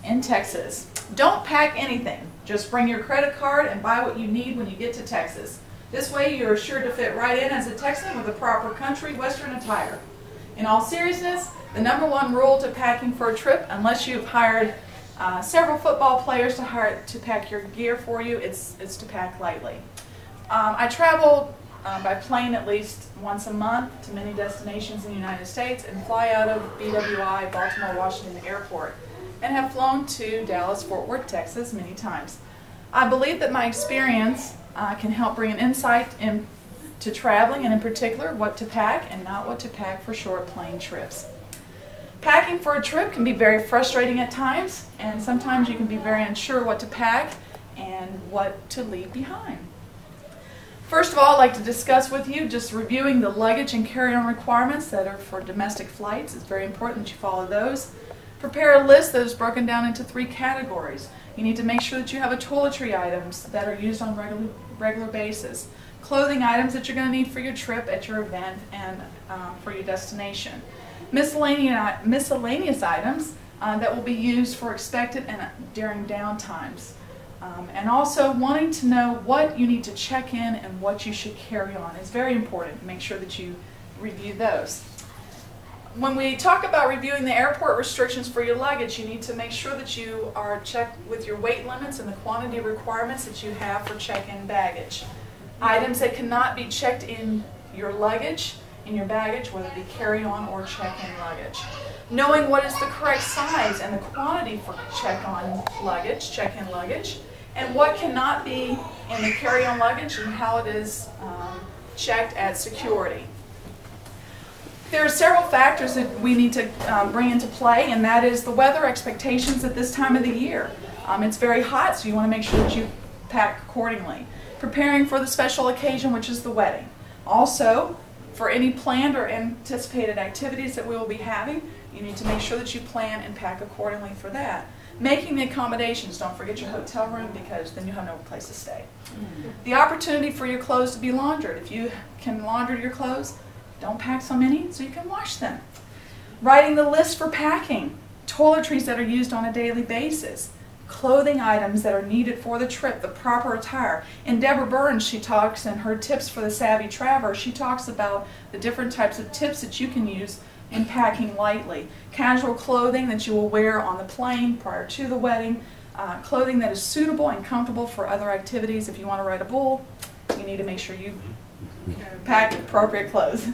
In Texas, don't pack anything. Just bring your credit card and buy what you need when you get to Texas. This way you're sure to fit right in as a Texan with a proper country western attire. In all seriousness, the #1 rule to packing for a trip, unless you've hired several football players to pack your gear for you, it's to pack lightly. I travel by plane at least once a month to many destinations in the United States and fly out of BWI, Baltimore Washington Airport, and have flown to Dallas, Fort Worth, Texas many times. I believe that my experience can help bring an insight into traveling, and in particular what to pack and not what to pack for short plane trips. Packing for a trip can be very frustrating at times, and sometimes you can be very unsure what to pack and what to leave behind. First of all, I'd like to discuss with you just reviewing the luggage and carry-on requirements that are for domestic flights. It's very important that you follow those. Prepare a list that is broken down into 3 categories. You need to make sure that you have toiletry items that are used on regular basis, clothing items that you're going to need for your trip at your event and for your destination, miscellaneous items that will be used for expected and during downtimes. And also wanting to know what you need to check in and what you should carry on is very important. Make sure that you review those. When we talk about reviewing the airport restrictions for your luggage, you need to make sure that you are checked with your weight limits and the quantity requirements that you have for check-in baggage. Items that cannot be checked in your luggage, in your baggage, whether it be carry-on or check-in luggage. Knowing what is the correct size and the quantity for check-in luggage, and what cannot be in the carry-on luggage and how it is checked at security. There are several factors that we need to bring into play, and that is the weather expectations at this time of the year. It's very hot, so you want to make sure that you pack accordingly. Preparing for the special occasion, which is the wedding. Also, for any planned or anticipated activities that we will be having, you need to make sure that you plan and pack accordingly for that. Making the accommodations, don't forget your hotel room, because then you have no place to stay. The opportunity for your clothes to be laundered. If you can launder your clothes, don't pack so many so you can wash them. Writing the list for packing. Toiletries that are used on a daily basis. Clothing items that are needed for the trip, the proper attire. And Deborah Burns, she talks in her tips for the savvy traveler, she talks about the different types of tips that you can use in packing lightly. Casual clothing that you will wear on the plane prior to the wedding. Clothing that is suitable and comfortable for other activities. If you want to ride a bull, you need to make sure you pack appropriate clothes.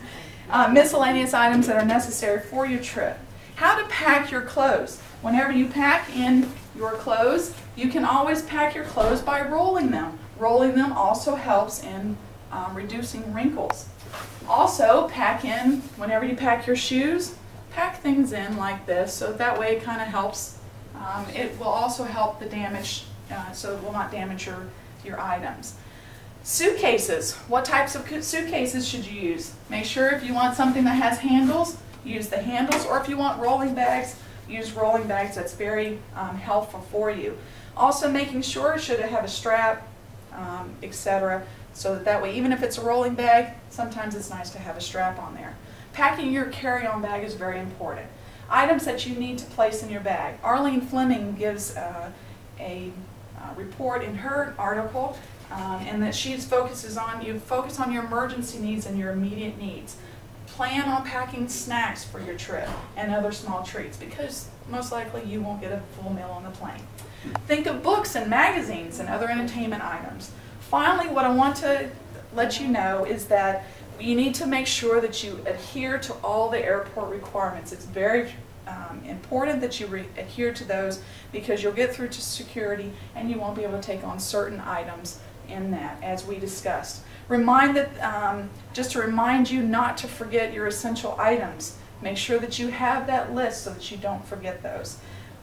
Miscellaneous items that are necessary for your trip. How to pack your clothes. Whenever you pack in your clothes, you can always pack your clothes by rolling them. Rolling them also helps in reducing wrinkles. Also, pack in, whenever you pack your shoes, pack things in like this, so that way it kind of helps. It will also help the damage, so it will not damage your items. Suitcases. What types of suitcases should you use? Make sure if you want something that has handles, use the handles, or if you want rolling bags, use rolling bags. That's very helpful for you. Also making sure, should it have a strap, etc., so that way, even if it's a rolling bag, sometimes it's nice to have a strap on there. Packing your carry-on bag is very important. Items that you need to place in your bag. Arlene Fleming gives a report in her article, and that she focuses on, you focus on your emergency needs and your immediate needs. Plan on packing snacks for your trip and other small treats, because most likely you won't get a full meal on the plane. Think of books and magazines and other entertainment items. Finally, what I want to let you know is that you need to make sure that you adhere to all the airport requirements. It's very important that you adhere to those, because you'll get through to security and you won't be able to take on certain items in that, as we discussed. Just to remind you not to forget your essential items. Make sure that you have that list so that you don't forget those.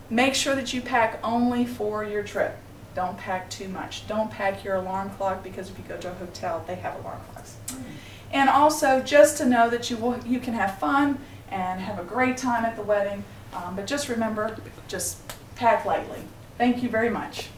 Make sure that you pack only for your trip. Don't pack too much. Don't pack your alarm clock, because if you go to a hotel, they have alarm clocks. And also, just to know that you can have fun and have a great time at the wedding, but just remember, just pack lightly. Thank you very much.